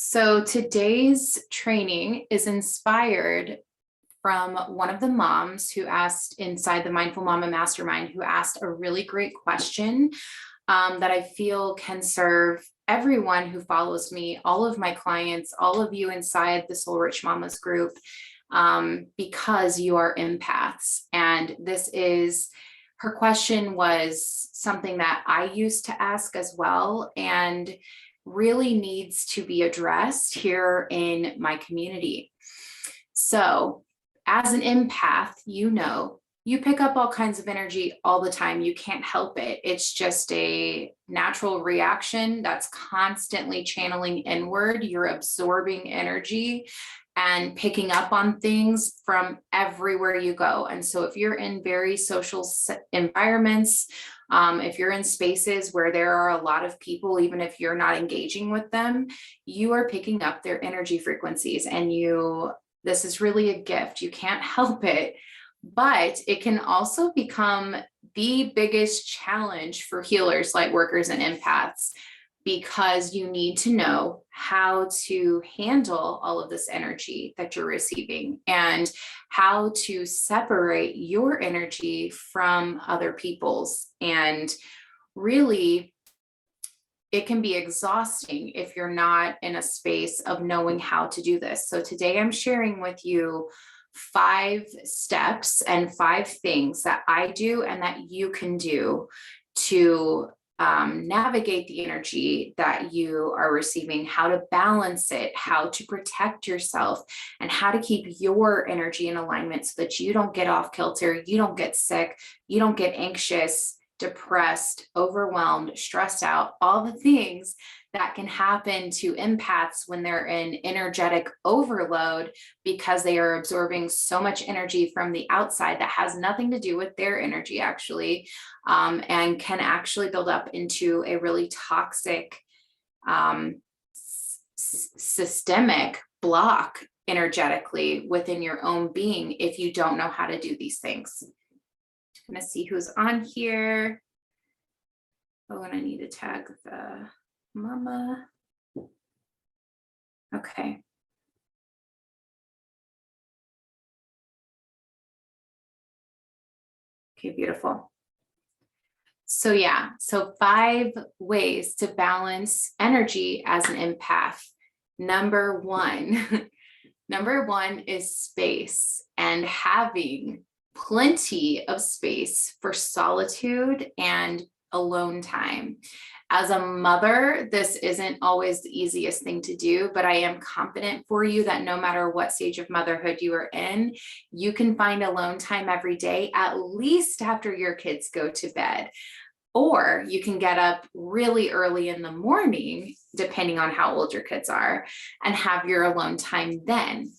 So today's training is inspired from one of the moms who asked inside the Mindful Mama Mastermind, who asked a really great question that I feel can serve everyone who follows me, all of my clients, all of you inside the Soul Rich Mamas group, because you are empaths. And her question was something that I used to ask as well, and really needs to be addressed here in my community. So as an empath, you pick up all kinds of energy all the time. You can't help it. It's just a natural reaction that's constantly channeling inward. You're absorbing energy and picking up on things from everywhere you go. And so if you're in very social environments, if you're in spaces where there are a lot of people, even if you're not engaging with them, you are picking up their energy frequencies, and this is really a gift. You can't help it, but it can also become the biggest challenge for healers, light workers, and empaths, because you need to know how to handle all of this energy that you're receiving and how to separate your energy from other people's. And really, it can be exhausting if you're not in a space of knowing how to do this. So today I'm sharing with you 5 steps and 5 things that I do and that you can do to navigate the energy that you are receiving, how to balance it, how to protect yourself, and how to keep your energy in alignment so that you don't get off kilter, you don't get sick, you don't get anxious, depressed, overwhelmed, stressed out, all the things that can happen to empaths when they're in energetic overload because they are absorbing so much energy from the outside that has nothing to do with their energy, actually, and can actually build up into a really toxic systemic block energetically within your own being if you don't know how to do these things. I'm going to see who's on here. Oh, and I need to tag the mama. Okay. Okay, beautiful. So 5 ways to balance energy as an empath. Number one is space, and having plenty of space for solitude and alone time. As a mother, this isn't always the easiest thing to do, but I am confident for you that no matter what stage of motherhood you are in, you can find alone time every day, at least after your kids go to bed. Or you can get up really early in the morning, depending on how old your kids are, and have your alone time then.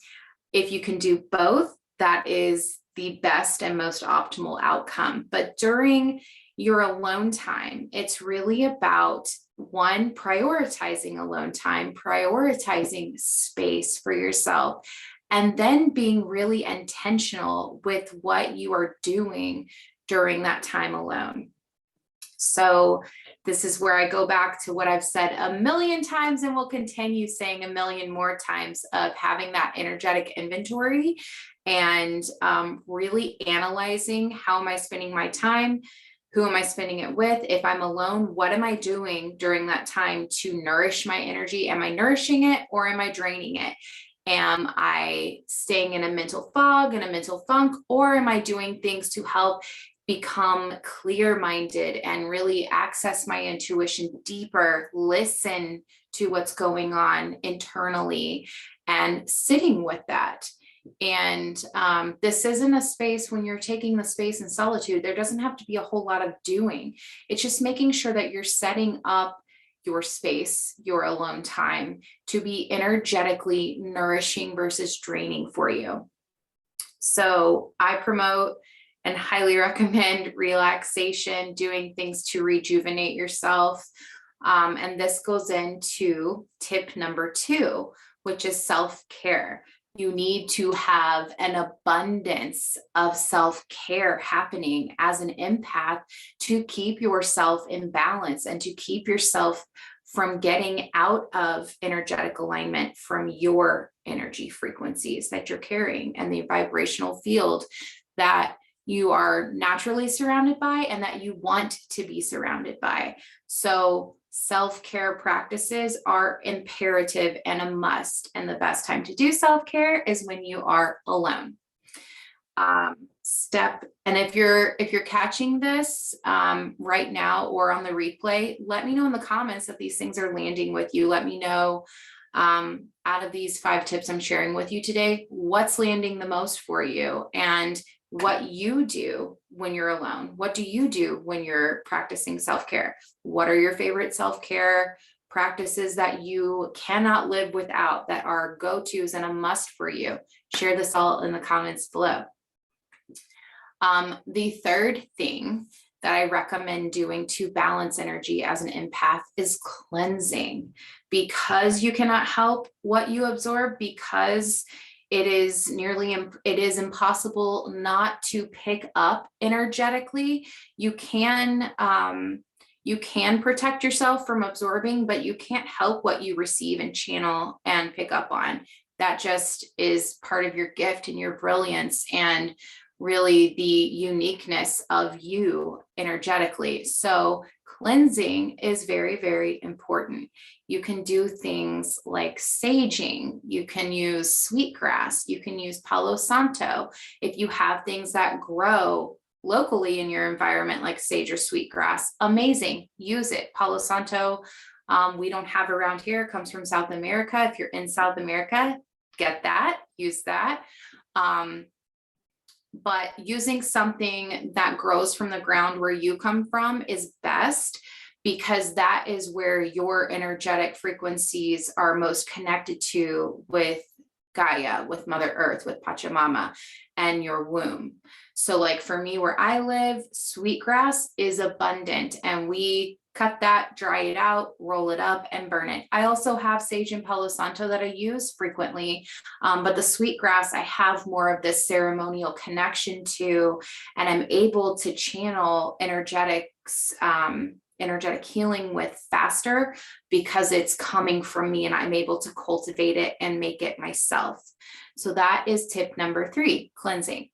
If you can do both, that is the best and most optimal outcome. But during your alone time, it's really about, one, prioritizing alone time, prioritizing space for yourself, and then being really intentional with what you are doing during that time alone. So this is where I go back to what I've said a million times and will continue saying a million more times, of having that energetic inventory and really analyzing, how am I spending my time? Who am I spending it with? If I'm alone, what am I doing during that time to nourish my energy? Am I nourishing it, or am I draining it? Am I staying in a mental fog and a mental funk, or am I doing things to help become clear-minded and really access my intuition deeper, listen to what's going on internally, and sitting with that? And this isn't a space, when you're taking the space in solitude, there doesn't have to be a whole lot of doing. It's just making sure that you're setting up your space, your alone time, to be energetically nourishing versus draining for you. So I promote and highly recommend relaxation, doing things to rejuvenate yourself. And this goes into tip number 2, which is self-care. You need to have an abundance of self-care happening as an empath to keep yourself in balance and to keep yourself from getting out of energetic alignment from your energy frequencies that you're carrying and the vibrational field that you are naturally surrounded by and that you want to be surrounded by. So self-care practices are imperative and a must. And the best time to do self-care is when you are alone. And if you're catching this right now or on the replay, let me know in the comments that these things are landing with you. Let me know out of these 5 tips I'm sharing with you today, what's landing the most for you and what you do when you're alone. What do you do when you're practicing self-care? What are your favorite self-care practices that you cannot live without, that are go-tos and a must for you? Share this all in the comments below. The third thing that I recommend doing to balance energy as an empath is cleansing, because you cannot help what you absorb, because it is impossible not to pick up energetically. You can protect yourself from absorbing, but you can't help what you receive and channel and pick up on. That just is part of your gift and your brilliance and really the uniqueness of you energetically. So cleansing is very, very important. You can do things like saging. You can use sweetgrass. You can use Palo Santo. If you have things that grow locally in your environment, like sage or sweetgrass, amazing. Use it. Palo Santo, we don't have around here. It comes from South America. If you're in South America, get that, use that. But using something that grows from the ground where you come from is best, because that is where your energetic frequencies are most connected to with Gaia, with Mother Earth, with Pachamama, and your womb. So like for me, where I live, sweetgrass is abundant, and we cut that, dry it out, roll it up, and burn it. I also have sage and Palo Santo that I use frequently, but the sweetgrass I have more of this ceremonial connection to, and I'm able to channel energetic healing with faster, because it's coming from me and I'm able to cultivate it and make it myself. So that is tip number 3, cleansing.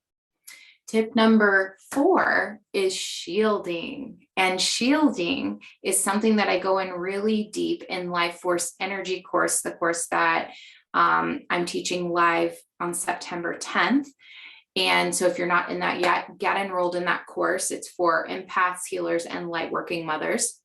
Tip number 4 is shielding. And shielding is something that I go in really deep in Life Force Energy course, the course that I'm teaching live on September 10th. And so if you're not in that yet, get enrolled in that course. It's for empaths, healers, and lightworking mothers.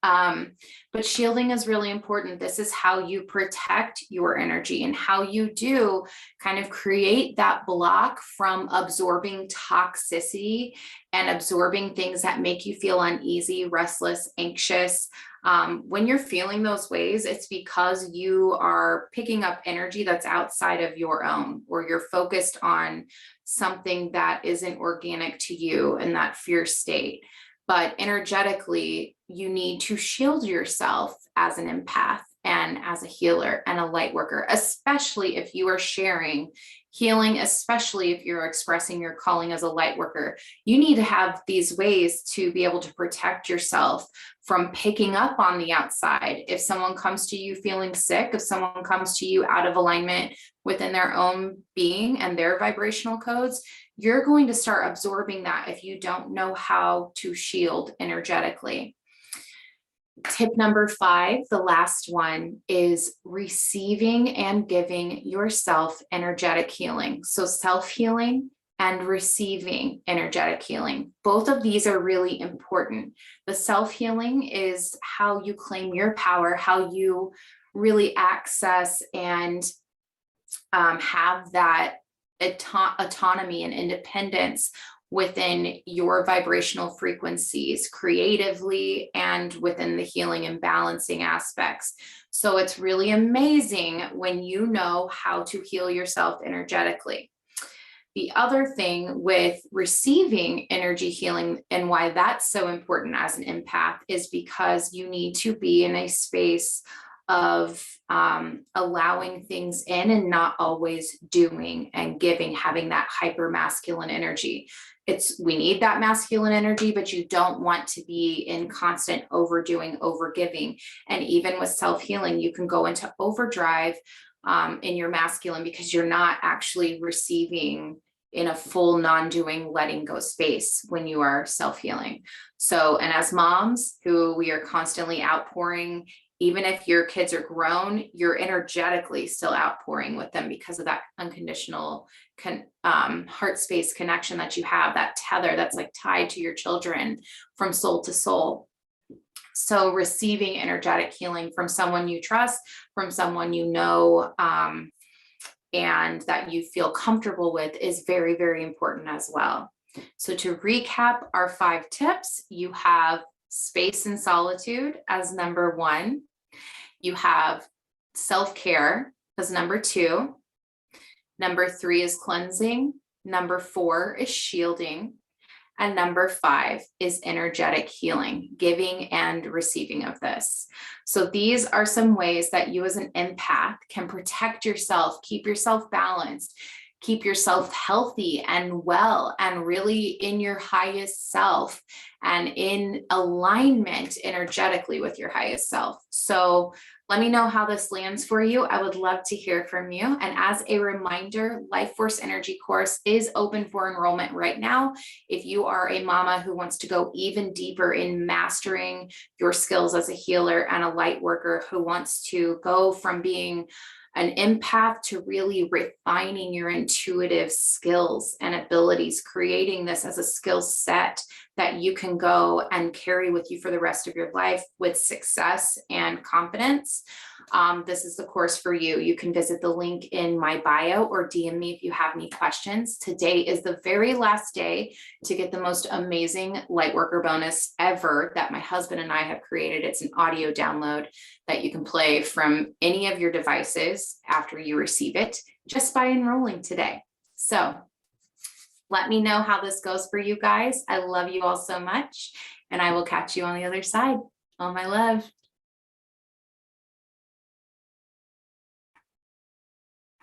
But shielding is really important. This is how you protect your energy and how you do kind of create that block from absorbing toxicity and absorbing things that make you feel uneasy, restless, anxious. When you're feeling those ways, it's because you are picking up energy that's outside of your own, or you're focused on something that isn't organic to you in that fear state. But energetically, you need to shield yourself as an empath and as a healer and a light worker, especially if you are sharing healing, especially if you're expressing your calling as a light worker. You need to have these ways to be able to protect yourself from picking up on the outside. If someone comes to you feeling sick, if someone comes to you out of alignment within their own being and their vibrational codes, you're going to start absorbing that if you don't know how to shield energetically. Tip number 5, the last one, is receiving and giving yourself energetic healing. So self-healing and receiving energetic healing. Both of these are really important. The self-healing is how you claim your power, how you really access and have that autonomy and independence within your vibrational frequencies, creatively and within the healing and balancing aspects. So it's really amazing when you know how to heal yourself energetically. The other thing with receiving energy healing and why that's so important as an empath is because you need to be in a space of allowing things in and not always doing and giving, having that hyper masculine energy. We need that masculine energy, but you don't want to be in constant overdoing, overgiving. And even with self-healing, you can go into overdrive in your masculine because you're not actually receiving in a full non-doing, letting go space when you are self-healing. So, and as moms who we are constantly outpouring, even if your kids are grown, you're energetically still outpouring with them because of that unconditional heart space connection that you have, that tether that's like tied to your children from soul to soul. So receiving energetic healing from someone you trust, from someone you know, and that you feel comfortable with is very, very important as well. So to recap our 5 tips, you have space and solitude as number 1. You have self-care as number 2. Number 3 is cleansing. Number 4 is shielding. And number 5 is energetic healing, giving and receiving of this. So these are some ways that you as an empath can protect yourself, keep yourself balanced, keep yourself healthy and well, and really in your highest self and in alignment energetically with your highest self. So let me know how this lands for you. I would love to hear from you. And as a reminder, Life Force Energy course is open for enrollment right now. If you are a mama who wants to go even deeper in mastering your skills as a healer and a light worker, who wants to go from being an empath to really refining your intuitive skills and abilities, creating this as a skill set that you can go and carry with you for the rest of your life with success and confidence. This is the course for you. You can visit the link in my bio or DM me if you have any questions. Today is the very last day to get the most amazing Lightworker bonus ever that my husband and I have created. It's an audio download that you can play from any of your devices after you receive it just by enrolling today. So let me know how this goes for you guys. I love you all so much, and I will catch you on the other side. All my love.